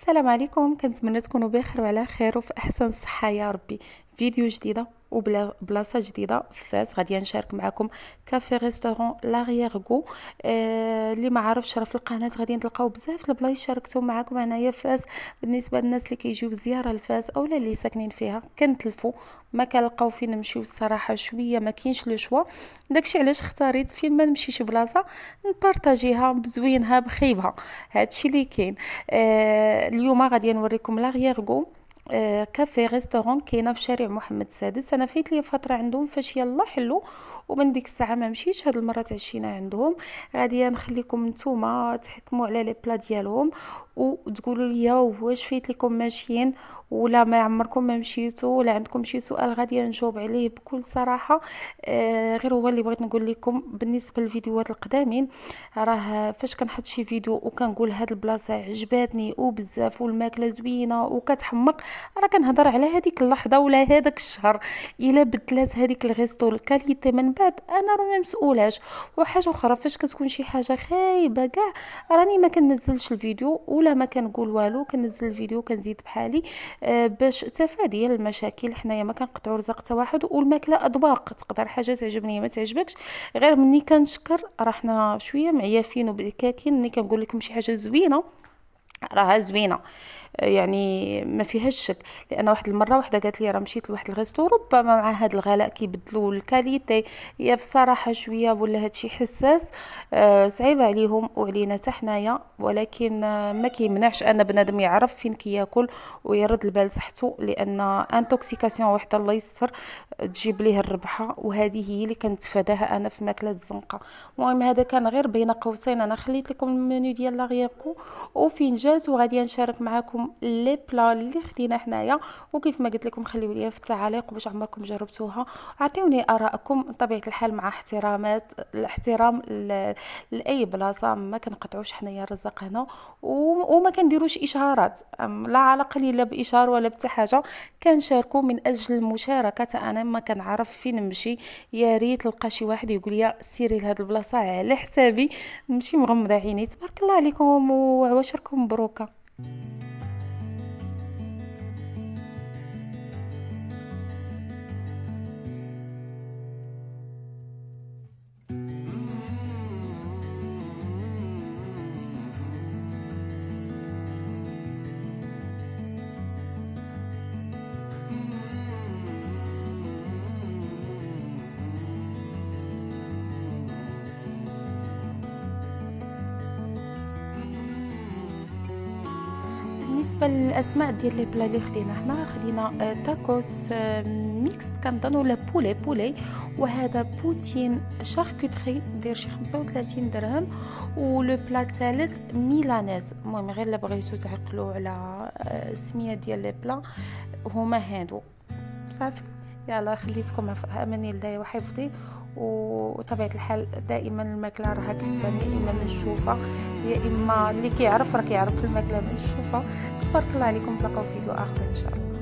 السلام عليكم، كنتمنى تكونوا بخير وعلى خير وفي احسن صحه يا ربي. فيديو جديده وبلا بلاصه جديده في فاس غادي نشارك معكم كافي ريستورون لاغييرغو. اللي ما عرفش راه في القناه غادي تلقاو بزاف البلايص شاركتهم معكم انايا فاس. بالنسبه للناس اللي كيجيو زياره لفاس اولا اللي ساكنين فيها كنتلفوا ما كنلقاو فين نمشيو الصراحه، شويه ما كاينش لو شوا. داكشي علاش اختاريت فين ما نمشي شي بلاصه نبارطاجيها بزوينها بخيبها. هادشي اللي كاين. اليوم غادي نوريكم لاغييرغو. كافي ريستورون كاينه في شارع محمد السادس. انا فايت لي فتره عندهم فاش يلا حلو، ومن ديك الساعه ما مشيتش. هاد المره تعشينا عندهم. غادي نخليكم نتوما تحكموا على لي بلا ديالهم وتقولوا لي واش فايت لكم ماشيين ولا ما عمركم ما مشيتوا، ولا عندكم شي سؤال غادي نجاوب عليه بكل صراحه. غير هو اللي بغيت نقول لكم بالنسبه للفيديوهات القدامين، راه فاش كنحط شي فيديو وكنقول هاد البلاصه عجباتني وبزاف والماكله زوينه وكتحمق، راه كنهضر على هذيك اللحظه ولا هذاك الشهر. الا بدلات هذيك الغيستو الكاليتي من بعد انا راه ما مسؤولاش. وحاجه اخرى، فاش كتكون شي حاجه خايبه كاع راني ما كننزلش الفيديو ولا ما كنقول والو، كنزل الفيديو كنزيد بحالي. باش تفادي المشاكل. حنايا ما كنقطعوا رزق حتى واحد، والماكله اذواق، تقدر حاجه تعجبني ما تعجبكش. غير مني كنشكر، راه حنا شويه معيافين وبالكاكين. ملي كنقول لكم شي حاجه زوينه راها زوينه، يعني ما فيهاش شك. لان واحد المره واحده قالت لي راه مشيت لواحد الريستو ربما مع هاد الغلاء كيبدلوا الكاليتي. هي بصراحه شويه ولا هادشي حساس. صعيب عليهم وعلينا حتى حنايا، ولكن ما كيمنعش ان بنادم يعرف فين كياكل ويرد البال صحته، لان انتوكسيكاسيون واحد الله يستر تجيب ليه الربحه، وهذه هي اللي كنتفاداها انا في ماكله الزنقه. المهم هذا كان غير بين قوسين، انا خليت لكم المنيو ديال لاغييركو وفين جات، وغادي نشارك معكم لي بلا اللي خدينا حنايا. وكيف ما قلت لكم خليوا لي في التعاليق واش عمركم جربتوها، اعطيوني ارائكم بطبيعه الحال مع احترامات الاحترام لاي بلاصه. ما كنقطعوش حنايا الرزق هنا وما كنديروش اشهارات، لا علاقه لي لا باشهار ولا بتا حاجه. كنشاركوا من اجل المشاركه. انا ما كنعرف فين نمشي، يا ريت لقى شي واحد يقول لي سيري لهاد البلاصه على حسابي، نمشي مغمضه عيني. تبارك الله عليكم وعواشركم مبروكه. بالنسبه للاسماء ديال لي بلا اللي خدينا حنا، خدينا تاكوس ميكس كنظن، ولا بولي. وهذا بوتين شاركوتري داير شي 35 درهم. ولو بلا الثالث ميلانيز. المهم غير الا بغيتو تعقلوا على السميه ديال لي بلا هما هادو. صافي، يلا خليتكم في امان الله وحفظي. وطبيعة الحال دائما الماكلة راها كتبان يا اما من الشوفة، يا اما اللي كيعرف راه كيعرف الماكلة من الشوفة. تبارك الله عليكم، تلقاو فيديو اخر ان شاء الله.